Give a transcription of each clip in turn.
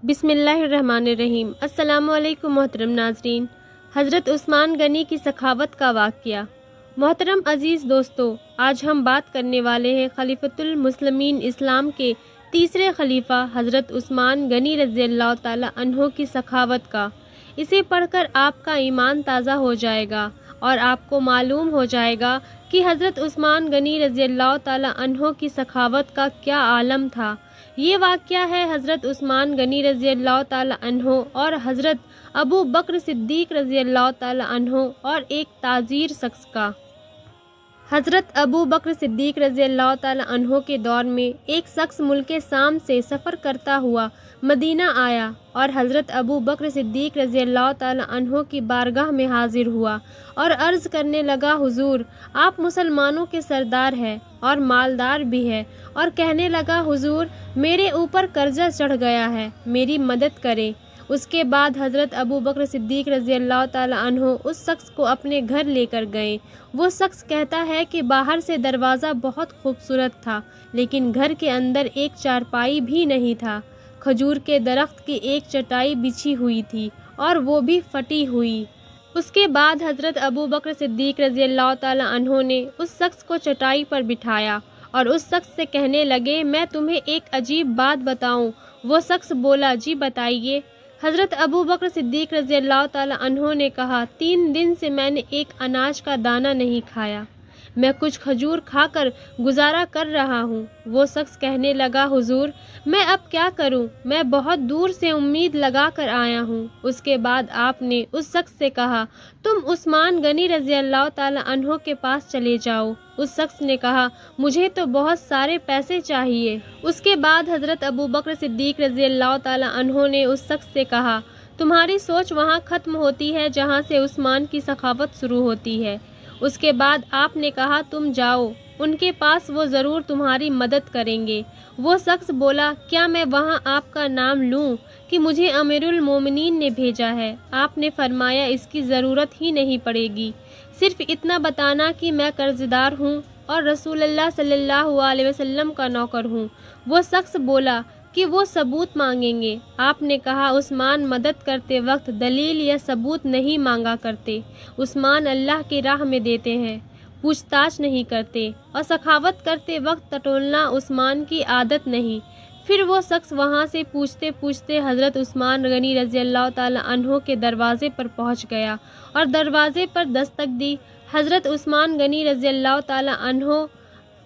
بسم اللہ الرحمن الرحیم۔ السلام علیکم محترم ناظرین۔ حضرت عثمان غنی کی سخاوت کا واقعہ۔ محترم عزیز دوستو، آج ہم بات کرنے والے ہیں خلیفۃ المسلمین اسلام کے تیسرے خلیفہ حضرت عثمان غنی رضی اللہ تعالی عنہ کی سخاوت کا۔ اسے پڑھ کر آپ کا ایمان تازہ ہو جائے گا اور آپ کو معلوم ہو جائے گا کہ حضرت عثمان غنی رضی اللہ تعالی عنہ کی سخاوت کا کیا عالم تھا۔ یہ واقعہ ہے حضرت عثمان غنی رضی اللہ تعالی عنہ اور حضرت ابو بکر صدیق رضی اللہ تعالی عنہ اور ایک تاجر شخص کا۔ حضرت ابو بکر صدیق رضی اللہ تعالی عنہ کے دور میں ایک شخص ملک شام سے سفر کرتا ہوا مدینہ آیا اور حضرت ابو بکر صدیق رضی اللہ تعالی عنہ کی بارگاہ میں حاضر ہوا اور عرض کرنے لگا، حضور آپ مسلمانوں کے سردار ہیں اور مالدار بھی ہے، اور کہنے لگا، حضور میرے اوپر قرضہ چڑھ گیا ہے، میری مدد کریں۔ اس کے بعد حضرت ابو بکر صدیق رضی اللہ تعالی عنہ اس شخص کو اپنے گھر لے کر گئے۔ وہ شخص کہتا ہے کہ باہر سے دروازہ بہت خوبصورت تھا، لیکن گھر کے اندر ایک چارپائی بھی نہیں تھا۔ کھجور کے درخت کی ایک چٹائی بچھی ہوئی تھی اور وہ بھی پھٹی ہوئی۔ اس کے بعد حضرت ابو بکر صدیق رضی اللہ تعالی عنہ نے اس شخص کو چٹائی پر بٹھایا اور اس شخص سے کہنے لگے، میں تمہیں ایک عجیب بات بتاؤں؟ وہ شخص بولا، جی بتائیے۔ حضرت ابو بکر صدیق رضی اللہ تعالی عنہ نے کہا، 3 دن سے میں نے ایک اناج کا دانہ نہیں کھایا، میں کچھ کھجور کھا کر گزارا کر رہا ہوں۔ وہ شخص کہنے لگا، حضور میں اب کیا کروں، میں بہت دور سے امید لگا کر آیا ہوں۔ اس کے بعد آپ نے اس شخص سے کہا، تم عثمان غنی رضی اللہ تعالی عنہ کے پاس چلے جاؤ۔ اس شخص نے کہا، مجھے تو بہت سارے پیسے چاہیے۔ اس کے بعد حضرت ابو بکر صدیق رضی اللہ تعالی عنہ نے اس شخص سے کہا، تمہاری سوچ وہاں ختم ہوتی ہے جہاں سے عثمان کی سخاوت شروع ہوتی ہے۔ اس کے بعد آپ نے کہا، تم جاؤ ان کے پاس، وہ ضرور تمہاری مدد کریں گے۔ وہ شخص بولا، کیا میں وہاں آپ کا نام لوں کہ مجھے امیر المومنین نے بھیجا ہے؟ آپ نے فرمایا، اس کی ضرورت ہی نہیں پڑے گی، صرف اتنا بتانا کہ میں قرض دار ہوں اور رسول اللہ صلی اللہ علیہ وسلم کا نوکر ہوں۔ وہ شخص بولا کہ وہ ثبوت مانگیں گے۔ آپ نے کہا، عثمان مدد کرتے وقت دلیل یا ثبوت نہیں مانگا کرتے، عثمان اللہ کی راہ میں دیتے ہیں، پوچھ تاچھ نہیں کرتے، اور سخاوت کرتے وقت ٹٹولنا عثمان کی عادت نہیں۔ پھر وہ شخص وہاں سے پوچھتے پوچھتے حضرت عثمان غنی رضی اللہ تعالی عنہ کے دروازے پر پہنچ گیا اور دروازے پر دستک دی۔ حضرت عثمان غنی رضی اللہ تعالی عنہ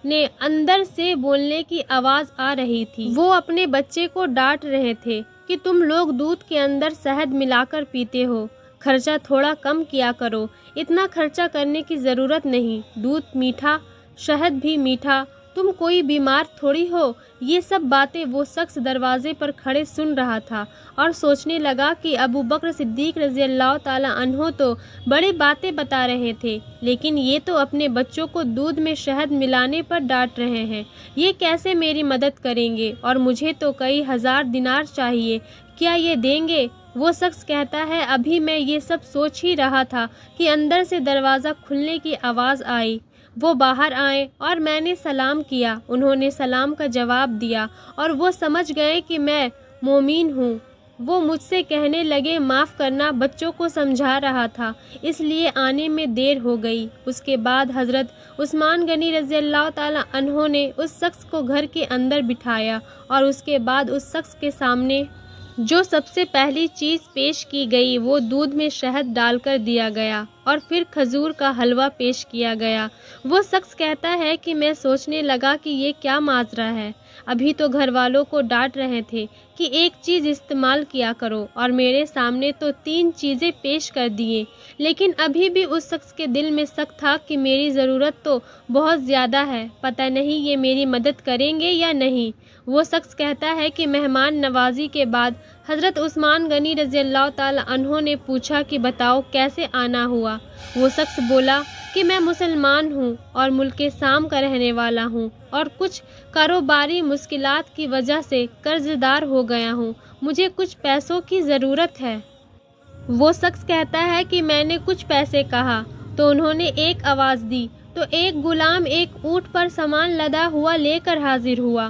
نے اندر سے بولنے کی آواز آ رہی تھی۔ وہ اپنے بچے کو ڈانٹ رہے تھے کہ تم لوگ دودھ کے اندر شہد ملا کر پیتے ہو، خرچہ تھوڑا کم کیا کرو، اتنا خرچہ کرنے کی ضرورت نہیں، دودھ میٹھا، شہد بھی میٹھا، تم کوئی بیمار تھوڑی ہو۔ یہ سب باتیں وہ شخص دروازے پر کھڑے سن رہا تھا اور سوچنے لگا کہ ابو بکر صدیق رضی اللہ تعالی عنہ تو بڑے باتیں بتا رہے تھے، لیکن یہ تو اپنے بچوں کو دودھ میں شہد ملانے پر ڈانٹ رہے ہیں، یہ کیسے میری مدد کریں گے؟ اور مجھے تو کئی ہزار دینار چاہیے، کیا یہ دیں گے؟ وہ شخص کہتا ہے، ابھی میں یہ سب سوچ ہی رہا تھا کہ اندر سے دروازہ کھلنے کی آواز آئی۔ وہ باہر آئے اور میں نے سلام کیا، انہوں نے سلام کا جواب دیا اور وہ سمجھ گئے کہ میں مومن ہوں۔ وہ مجھ سے کہنے لگے، معاف کرنا، بچوں کو سمجھا رہا تھا اس لیے آنے میں دیر ہو گئی۔ اس کے بعد حضرت عثمان غنی رضی اللہ تعالی عنہ نے اس شخص کو گھر کے اندر بٹھایا اور اس کے بعد اس شخص کے سامنے جو سب سے پہلی چیز پیش کی گئی وہ دودھ میں شہد ڈال کر دیا گیا اور پھر کھجور کا حلوہ پیش کیا گیا۔ وہ شخص کہتا ہے کہ میں سوچنے لگا کہ یہ کیا ماجرا ہے، ابھی تو گھر والوں کو ڈانٹ رہے تھے کہ ایک چیز استعمال کیا کرو اور میرے سامنے تو 3 چیزیں پیش کر دیے، لیکن ابھی بھی اس شخص کے دل میں شک تھا کہ میری ضرورت تو بہت زیادہ ہے، پتہ نہیں یہ میری مدد کریں گے یا نہیں۔ وہ شخص کہتا ہے کہ مہمان نوازی کے بعد حضرت عثمان غنی رضی اللہ تعالی عنہ نے پوچھا کہ بتاؤ کیسے آنا ہوا؟ وہ شخص بولا کہ میں مسلمان ہوں اور ملک شام کا رہنے والا ہوں اور کچھ کاروباری مشکلات کی وجہ سے قرض دار ہو گیا ہوں، مجھے کچھ پیسوں کی ضرورت ہے۔ وہ شخص کہتا ہے کہ میں نے کچھ پیسے کہا تو انہوں نے ایک آواز دی تو ایک غلام ایک اونٹ پر سامان لدا ہوا لے کر حاضر ہوا۔